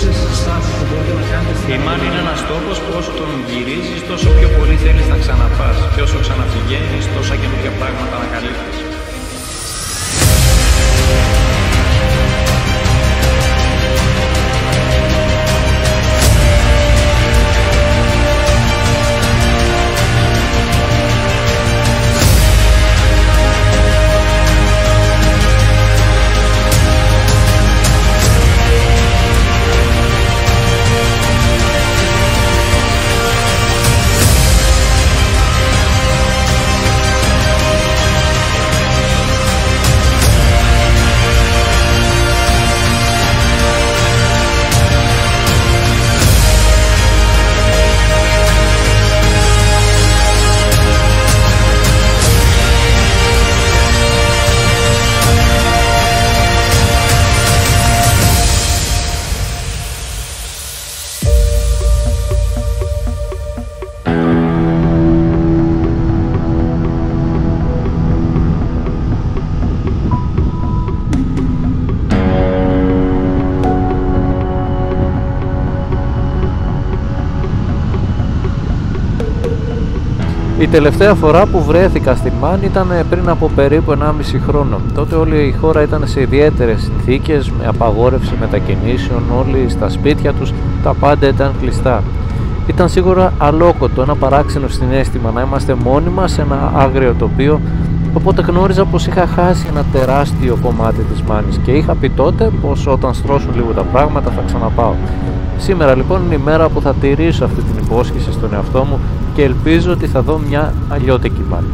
περισσότερες στάσεις που μπορείτε να κάνετε. Η Μάνη είναι ένας τόπος που όσο τον γυρίζεις, τόσο πιο πολύ θέλεις να ξαναπάς. Και όσο ξαναπηγαίνεις, τόσα καινούργια πράγματα ανακαλύπτεις. Η τελευταία φορά που βρέθηκα στην Μάνη ήταν πριν από περίπου 1,5 χρόνο. Τότε όλη η χώρα ήταν σε ιδιαίτερες συνθήκες, με απαγόρευση μετακινήσεων, όλοι στα σπίτια τους, τα πάντα ήταν κλειστά. Ήταν σίγουρα αλόκοτο, ένα παράξενο συναίσθημα να είμαστε μόνοι μας σε ένα άγριο τοπίο, οπότε γνώριζα πως είχα χάσει ένα τεράστιο κομμάτι της Μάνης και είχα πει τότε πως όταν στρώσουν λίγο τα πράγματα θα ξαναπάω. Σήμερα λοιπόν είναι η μέρα που θα τηρήσω αυτή την υπόσχεση στον εαυτό μου και ελπίζω ότι θα δω μια αλλιώτικη Μάνη.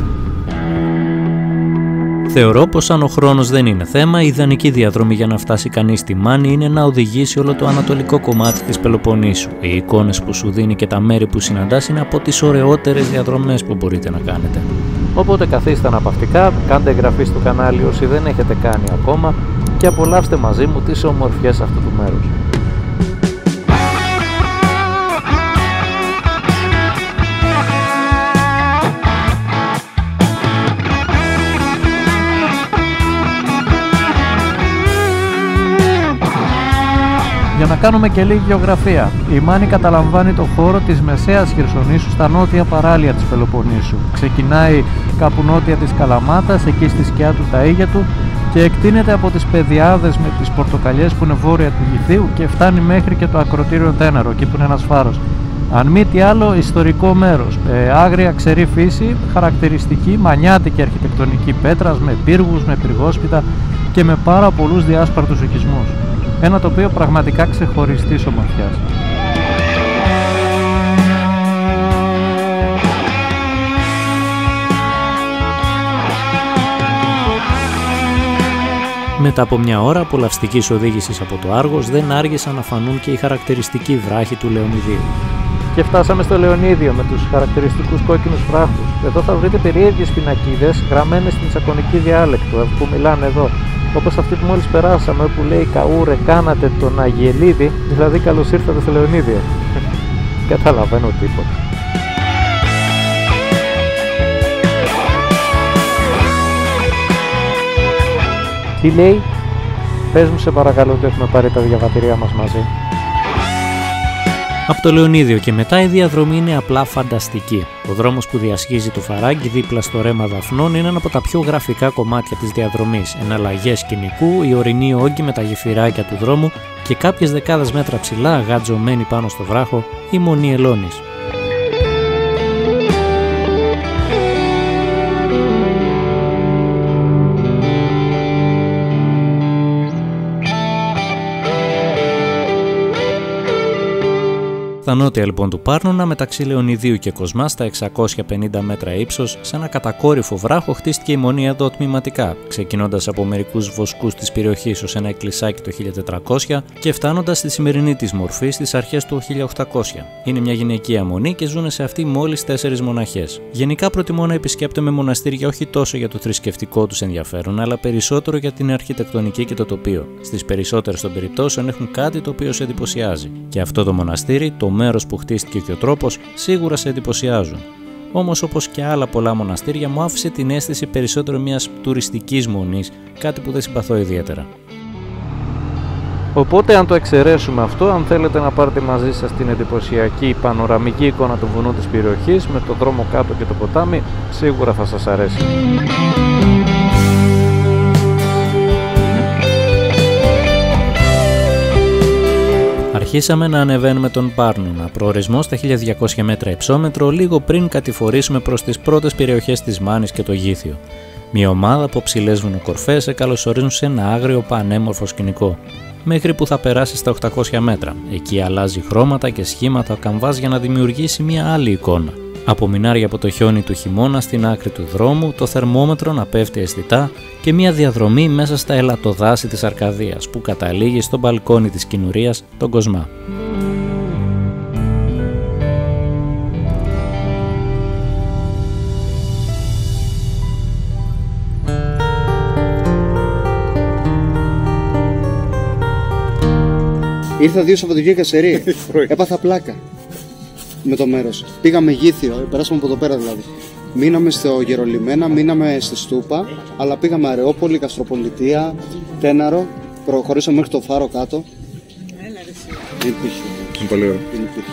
Θεωρώ πως αν ο χρόνος δεν είναι θέμα, η ιδανική διαδρομή για να φτάσει κανείς στη Μάνη είναι να οδηγήσει όλο το ανατολικό κομμάτι της Πελοποννήσου. Οι εικόνες που σου δίνει και τα μέρη που συναντάς είναι από τις ωραιότερες διαδρομές που μπορείτε να κάνετε. Οπότε καθίστε αναπαυτικά, κάντε εγγραφή στο κανάλι όσοι δεν έχετε κάνει ακόμα και απολαύστε μαζί μου τις ομορφιές αυτού του μέρους. Για να κάνουμε και λίγη γεωγραφία, η Μάνη καταλαμβάνει το χώρο της μεσαίας Χερσονήσου στα νότια παράλια της Πελοποννήσου. Ξεκινάει κάπου νότια της Καλαμάτας, εκεί στη σκιά του Ταΐγετου, και εκτείνεται από τις πεδιάδες με τις πορτοκαλιές που είναι βόρεια του Γηθίου και φτάνει μέχρι και το ακροτήριο Τέναρο, εκεί που είναι ένας φάρος. Αν μη τι άλλο, ιστορικό μέρος, άγρια ξερή φύση, χαρακτηριστική μανιάτικη αρχιτεκτονική πέτρας, με πύργους, με πυργόσπιτα και με πάρα πολλούς διάσπαρτους οικισμούς. Ένα τοπίο πραγματικά ξεχωριστής ομορφιάς. Μετά από μια ώρα απολαυστικής οδήγησης από το Άργος, δεν άργησαν να φανούν και οι χαρακτηριστικοί βράχοι του Λεωνιδίου. Και φτάσαμε στο Λεωνίδιο με τους χαρακτηριστικούς κόκκινους βράχους. Εδώ θα βρείτε περίεργες πινακίδες γραμμένες στην τσακωνική διάλεκτο που μιλάνε εδώ. Όπως αυτή που μόλις περάσαμε που λέει «Καούρε, κάνατε τον Αγιελίδη», δηλαδή «Καλώς ήρθατε στο Λεωνίδιο». Καταλαβαίνω τίποτα. Τι λέει? Πες μου σε παρακαλώ ότι έχουμε πάρει τα διαβατηρία μας μαζί. Από το Λεωνίδιο και μετά η διαδρομή είναι απλά φανταστική. Ο δρόμος που διασχίζει το Φαράγγι δίπλα στο ρέμα Δαφνών είναι ένα από τα πιο γραφικά κομμάτια της διαδρομής. Εναλλαγές σκηνικού, η ορεινή όγκη με τα γεφυράκια του δρόμου και κάποιες δεκάδες μέτρα ψηλά, γατζωμένη πάνω στο βράχο, η Μονή Ελώνης. Στα νότια λοιπόν του Πάρνονα, μεταξύ Λεωνιδίου και Κοσμά, στα 650 μέτρα ύψος, σε ένα κατακόρυφο βράχο χτίστηκε η Μονή εδώ τμηματικά, ξεκινώντας από μερικούς βοσκούς της περιοχής ως ένα εκκλησάκι το 1400 και φτάνοντας στη σημερινή της μορφή στις αρχές του 1800. Είναι μια γυναικεία μονή και ζουν σε αυτή μόλις 4 μοναχές. Γενικά προτιμώ να επισκέπτομαι μοναστήρια όχι τόσο για το θρησκευτικό τους ενδιαφέρον, αλλά περισσότερο για την αρχιτεκτονική και το τοπίο. Στις περισσότερες των περιπτώσεων έχουν κάτι το οποίο σε εντυπωσιάζει. Και αυτό το μοναστήρι, το μέρος που χτίστηκε και ο τρόπος, σίγουρα σε εντυπωσιάζουν. Όμως, όπως και άλλα πολλά μοναστήρια, μου άφησε την αίσθηση περισσότερο μιας τουριστικής μονής, κάτι που δεν συμπαθώ ιδιαίτερα. Οπότε αν το εξαιρέσουμε αυτό, αν θέλετε να πάρετε μαζί σας την εντυπωσιακή πανοραμική εικόνα του βουνού της περιοχής με το δρόμο κάτω και το ποτάμι, σίγουρα θα σας αρέσει. Αρχίσαμε να ανεβαίνουμε τον Πάρνουνα, προορισμό στα 1200 μέτρα υψόμετρο, λίγο πριν κατηφορήσουμε προς τις πρώτες περιοχές της Μάνης και το Γήθιο. Μια ομάδα από ψηλές βουνοκορφές σε καλωσορίζουν σε ένα άγριο πανέμορφο σκηνικό. Μέχρι που θα περάσει στα 800 μέτρα. Εκεί αλλάζει χρώματα και σχήματα ο καμβάς για να δημιουργήσει μια άλλη εικόνα. Από μινάρια από το χιόνι του χειμώνα στην άκρη του δρόμου, το θερμόμετρο να πέφτει αισθητά και μια διαδρομή μέσα στα ελατοδάση της Αρκαδίας που καταλήγει στο μπαλκόνι της Κινουρίας, τον Κοσμά. Ήρθα 2 Σαββατοκύριακα σε ρί. Έπαθα πλάκα με το μέρος. Πήγαμε Γήθιο, περάσαμε από εδώ πέρα δηλαδή. Μείναμε στο Γερολιμένα, μείναμε στη Στούπα, αλλά πήγαμε Αρεόπολη, Καστροπολιτεία, Τέναρο, προχωρήσαμε μέχρι το Φάρο κάτω. Έλα ρε εσύ. Δεν υπήρχε. Είναι πολύ ωραίο. Δεν υπήρχε.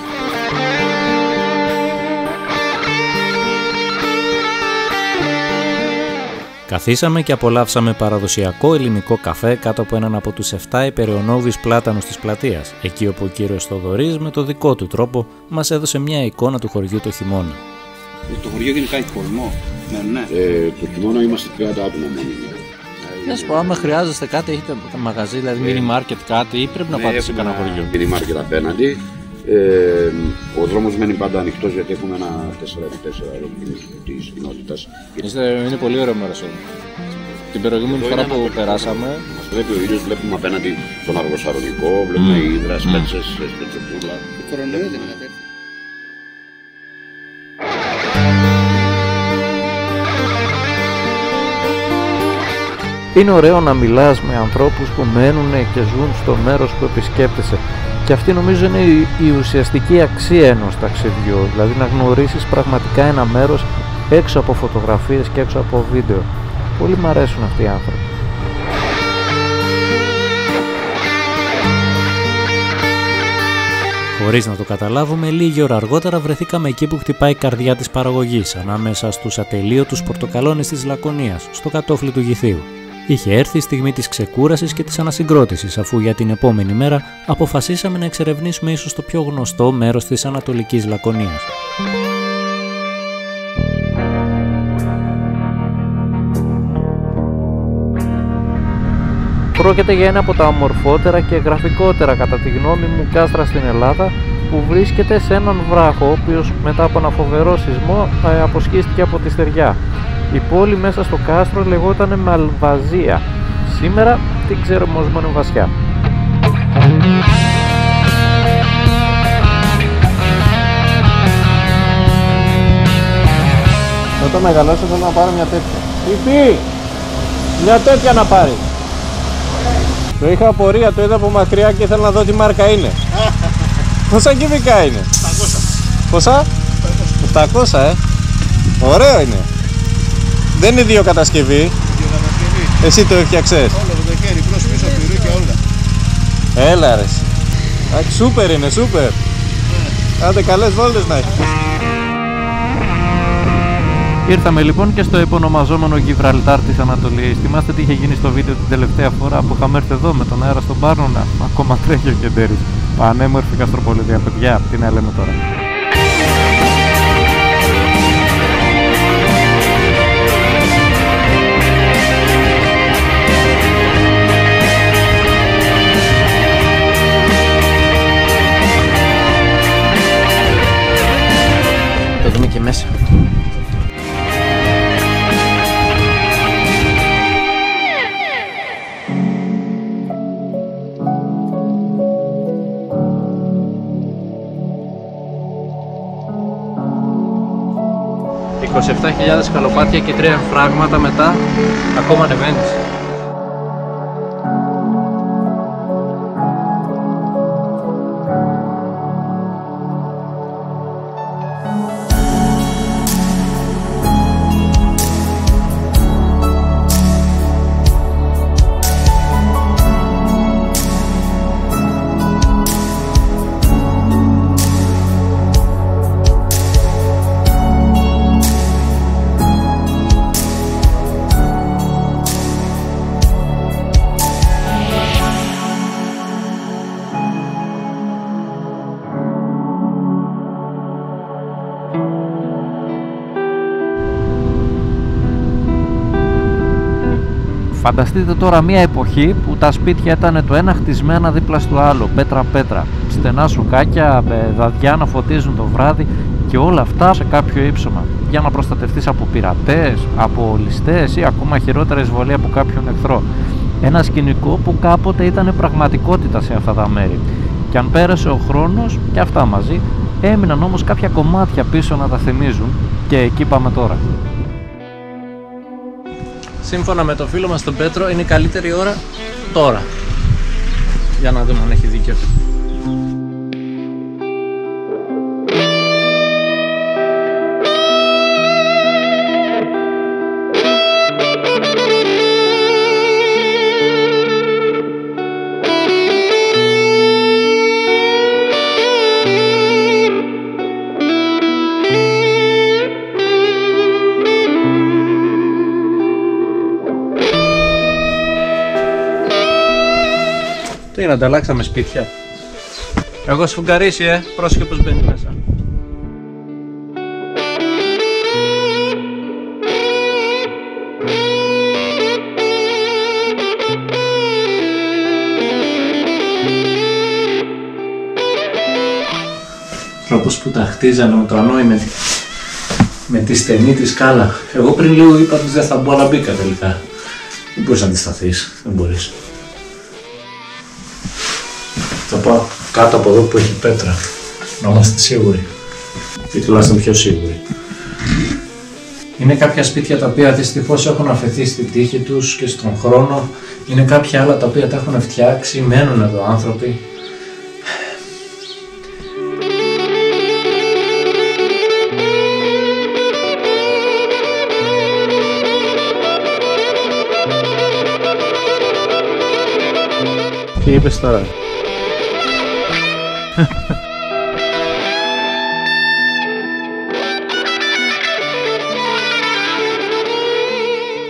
Καθίσαμε και απολαύσαμε παραδοσιακό ελληνικό καφέ κάτω από έναν από τους 7 υπεραιωνόβιους πλάτανους της πλατείας, εκεί όπου ο κύριος Θοδωρής με το δικό του τρόπο μας έδωσε μια εικόνα του χωριού το χειμώνα. Το χωριό γενικά έχει κορμό. Ναι. Το χειμώνα είμαστε 30 άτομα μόνο. Να σου πω, άμα χρειάζεστε κάτι, έχετε μαγαζί, δηλαδή mini market κάτι, ή πρέπει να πάτε σε κανένα χωριό? Mini market απέναντι. Ο δρόμος μένει πάντα ανοιχτός γιατί έχουμε ένα 4x4 της κοινότητας. Είναι πολύ ωραίο μέρος εδώ. Την προηγούμενη φορά που περάσαμε. Μας βλέπει ο ήλιος, βλέπουμε απέναντι τον Αργοσαρονικό, βλέπουμε Ύδρα, Σπέτσες, Σπετσοπούλα. Το κορονοϊό δεν είναι. Είναι ωραίο να μιλάς με ανθρώπους που μένουν και ζουν στο μέρος που επισκέπτεσαι. Και αυτή νομίζω είναι η ουσιαστική αξία ενός ταξιδιού, δηλαδή να γνωρίσεις πραγματικά ένα μέρος έξω από φωτογραφίες και έξω από βίντεο. Πολύ μου αρέσουν αυτοί οι άνθρωποι. Χωρίς να το καταλάβουμε, λίγη ώρα αργότερα βρεθήκαμε εκεί που χτυπάει η καρδιά της παραγωγής, ανάμεσα στους ατελείωτους πορτοκαλώνες της Λακωνίας, στο κατόφλι του Γηθίου. Είχε έρθει η στιγμή της ξεκούρασης και της ανασυγκρότησης, αφού για την επόμενη μέρα αποφασίσαμε να εξερευνήσουμε ίσως το πιο γνωστό μέρος της Ανατολικής Λακωνίας. Πρόκειται για ένα από τα ομορφότερα και γραφικότερα κατά τη γνώμη μου κάστρα στην Ελλάδα, που βρίσκεται σε έναν βράχο, ο οποίος μετά από ένα φοβερό σεισμό αποσχίστηκε από τη στεριά. Η πόλη μέσα στο κάστρο λεγόταν Μαλβαζία. Σήμερα την ξέρουμε ως Μονοβασιά. Όταν μεγαλώσω θέλω να πάρω μια τέτοια. Υφή! Μια τέτοια να πάρει. Το είχα απορία, το είδα από μακριά και ήθελα να δω τι μάρκα είναι. Πόσα κυβικά είναι? 700. Πόσα? 700, Ωραίο είναι. Δεν είναι δύο κατασκευή. Εσύ το έφτιαξες? Όλο το χέρι, μπρος πίσω, πυρού και όλα. Έλα ρε. Σούπερ είναι, σούπερ. Άντε καλές βόλτες να έχεις. Ήρθαμε λοιπόν και στο επωνομαζόμενο Γιβραλτάρ της Ανατολής. Θυμάστε τι είχε γίνει στο βίντεο την τελευταία φορά που είχαμε έρθει εδώ με τον αέρα στον Πάρνονα? Ακόμα τρέχει ο Κεντέρης. Πανέμορφη Καστροπολιτεία, παιδιά, τι να λέμε τώρα. Το δούμε και μέσα. «27.000 σκαλοπάτια και 3 εμφράγματα μετά, ακόμα ανεβαίνεις». Φανταστείτε τώρα μια εποχή που τα σπίτια ήταν το ένα χτισμένα δίπλα στο άλλο, πέτρα-πέτρα, στενά σοκάκια, δαδιά να φωτίζουν το βράδυ και όλα αυτά σε κάποιο ύψωμα, για να προστατευτείς από πειρατές, από ληστές ή ακόμα χειρότερα εισβολή από κάποιον εχθρό. Ένα σκηνικό που κάποτε ήταν πραγματικότητα σε αυτά τα μέρη. Και αν πέρασε ο χρόνος και αυτά μαζί, έμειναν όμως κάποια κομμάτια πίσω να τα θυμίζουν και εκεί πάμε τώρα. Σύμφωνα με το φίλο μας τον Πέτρο, είναι η καλύτερη ώρα τώρα. Για να δούμε αν έχει δίκιο. Τι είναι, ανταλλάξαμε σπίτια. Εγώ σφουγγαρίσει, πρόσεχε πως μπαίνει μέσα. Τρόπος που τα χτίζανε με το ανόη με τη στενή τη σκάλα. Εγώ πριν λίγο είπα ότι δεν θα μπω, αλλά μπήκα τελικά. Δεν μπορείς να αντισταθείς, δεν μπορείς. Θα πάω κάτω από εδώ που έχει πέτρα, να είμαστε σίγουροι, ή τουλάχιστον πιο σίγουροι. Είναι κάποια σπίτια τα οποία δυστυχώς έχουν αφαιθεί στη τύχη τους και στον χρόνο. Είναι κάποια άλλα τα οποία τα έχουν φτιάξει, μένουν εδώ άνθρωποι. Τι είπες τώρα?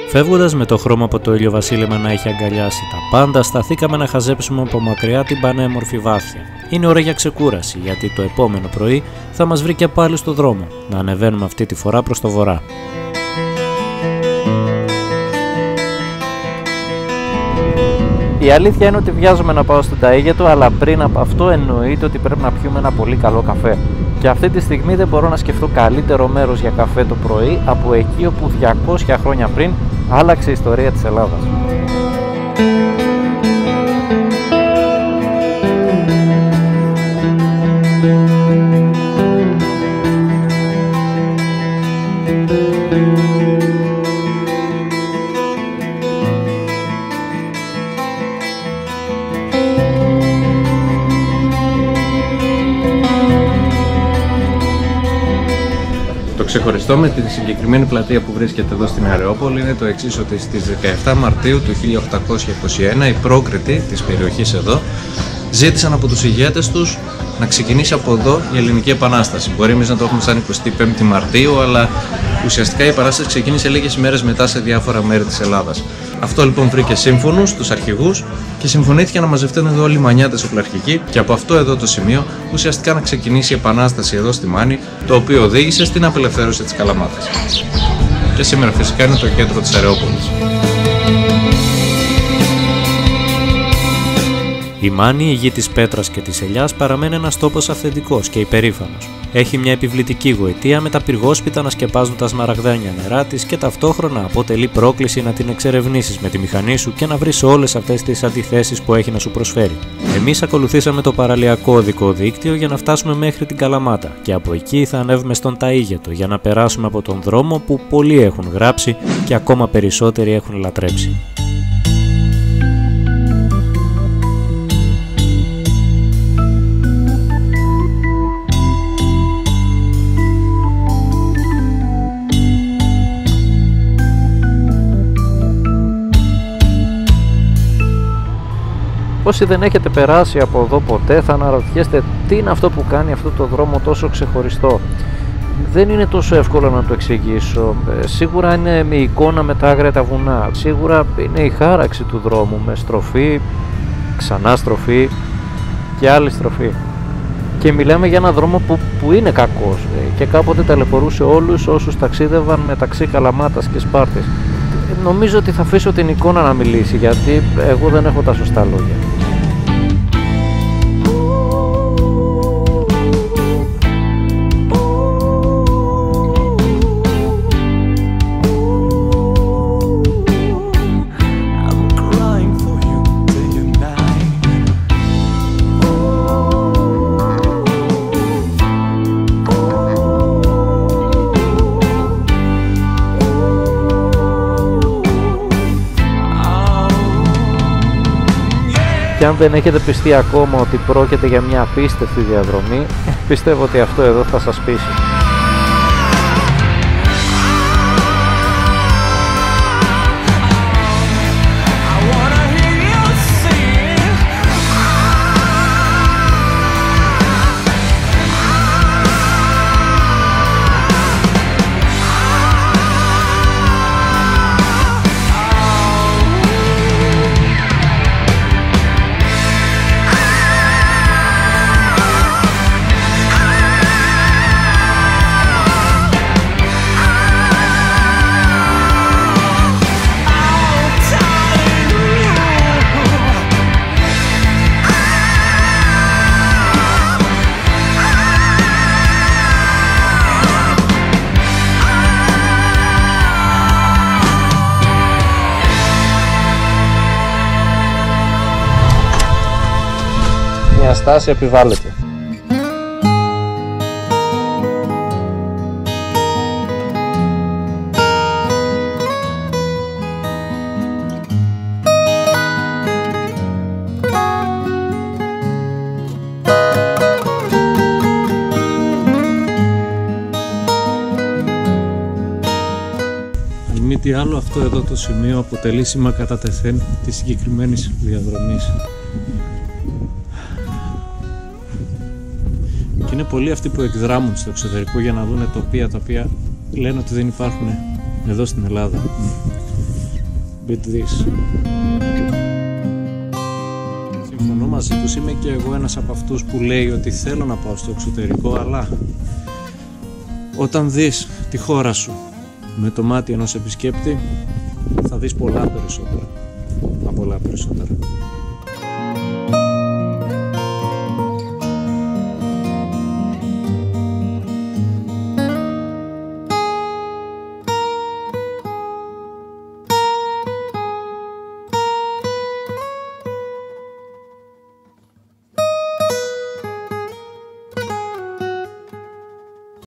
Φεύγοντας με το χρώμα από το ηλιοβασίλεμα να έχει αγκαλιάσει τα πάντα, σταθήκαμε να χαζέψουμε από μακριά την πανέμορφη Βάθια. Είναι ώρα για ξεκούραση, γιατί το επόμενο πρωί θα μας βρει και πάλι στο δρόμο, να ανεβαίνουμε αυτή τη φορά προς το βορρά. Η αλήθεια είναι ότι βιάζομαι να πάω στην Ταΐγετο, αλλά πριν από αυτό εννοείται ότι πρέπει να πιούμε ένα πολύ καλό καφέ. Και αυτή τη στιγμή δεν μπορώ να σκεφτώ καλύτερο μέρος για καφέ το πρωί από εκεί όπου 200 χρόνια πριν άλλαξε η ιστορία της Ελλάδας. Το ξεχωριστό με τη συγκεκριμένη πλατεία που βρίσκεται εδώ στην Αρεόπολη είναι το εξής, ότι στις 17 Μαρτίου του 1821 οι πρόκριτοι της περιοχής εδώ ζήτησαν από τους ηγέτες τους να ξεκινήσει από εδώ η Ελληνική Επανάσταση. Μπορεί εμείς να το έχουμε σαν 25η Μαρτίου, αλλά ουσιαστικά η Επανάσταση ξεκίνησε λίγες ημέρες μετά σε διάφορα μέρη της Ελλάδας. Αυτό λοιπόν βρήκε σύμφωνους τους αρχηγούς και συμφωνήθηκε να μαζευτούν εδώ όλοι οι μανιάτες οπλαρχικοί και από αυτό εδώ το σημείο ουσιαστικά να ξεκινήσει η Επανάσταση εδώ στη Μάνη, το οποίο οδήγησε στην απελευθέρωση της Καλαμάτας. Και σήμερα φυσικά είναι το κέντρο της Αρεόπολης. Η Μάνη, η γη της πέτρας και της ελιάς, παραμένει ένας τόπος αυθεντικός και υπερήφανος. Έχει μια επιβλητική γοητεία με τα πυργόσπιτα να σκεπάζουν τα σμαραγδάνια νερά της και ταυτόχρονα αποτελεί πρόκληση να την εξερευνήσεις με τη μηχανή σου και να βρεις όλες αυτές τις αντιθέσεις που έχει να σου προσφέρει. Εμείς ακολουθήσαμε το παραλιακό οδικό δίκτυο για να φτάσουμε μέχρι την Καλαμάτα και από εκεί θα ανέβουμε στον Ταΐγετο για να περάσουμε από τον δρόμο που πολλοί έχουν γράψει και ακόμα περισσότεροι έχουν λατρέψει. Όσοι δεν έχετε περάσει από εδώ ποτέ θα αναρωτιέστε τι είναι αυτό που κάνει αυτό το δρόμο τόσο ξεχωριστό. Δεν είναι τόσο εύκολο να το εξηγήσω. Σίγουρα είναι η εικόνα με τα άγρια τα βουνά. Σίγουρα είναι η χάραξη του δρόμου με στροφή, ξανά στροφή και άλλη στροφή. Και μιλάμε για έναν δρόμο που είναι κακός και κάποτε ταλαιπωρούσε όλους όσους ταξίδευαν μεταξύ Καλαμάτας και Σπάρτης. νομίζω ότι θα αφήσω την εικόνα να μιλήσει, γιατί εγώ δεν έχω τα σωστά λόγια. Και αν δεν έχετε πιστεί ακόμα ότι πρόκειται για μια απίστευτη διαδρομή, πιστεύω ότι αυτό εδώ θα σας πείσει. Μια στάση επιβάλλεται. Αν μη τι άλλο, αυτό εδώ το σημείο αποτελεί σήμα κατά τεθέν της συγκεκριμένης διαδρομής. Και είναι πολλοί αυτοί που εκδράμουν στο εξωτερικό για να δουν τοπία τα οποία λένε ότι δεν υπάρχουν εδώ στην Ελλάδα. Beat this. Συμφωνώ μαζί τους, είμαι και εγώ ένας από αυτούς που λέει ότι θέλω να πάω στο εξωτερικό, αλλά όταν δεις τη χώρα σου με το μάτι ενός επισκέπτη θα δεις πολλά περισσότερα. Πολλά περισσότερα.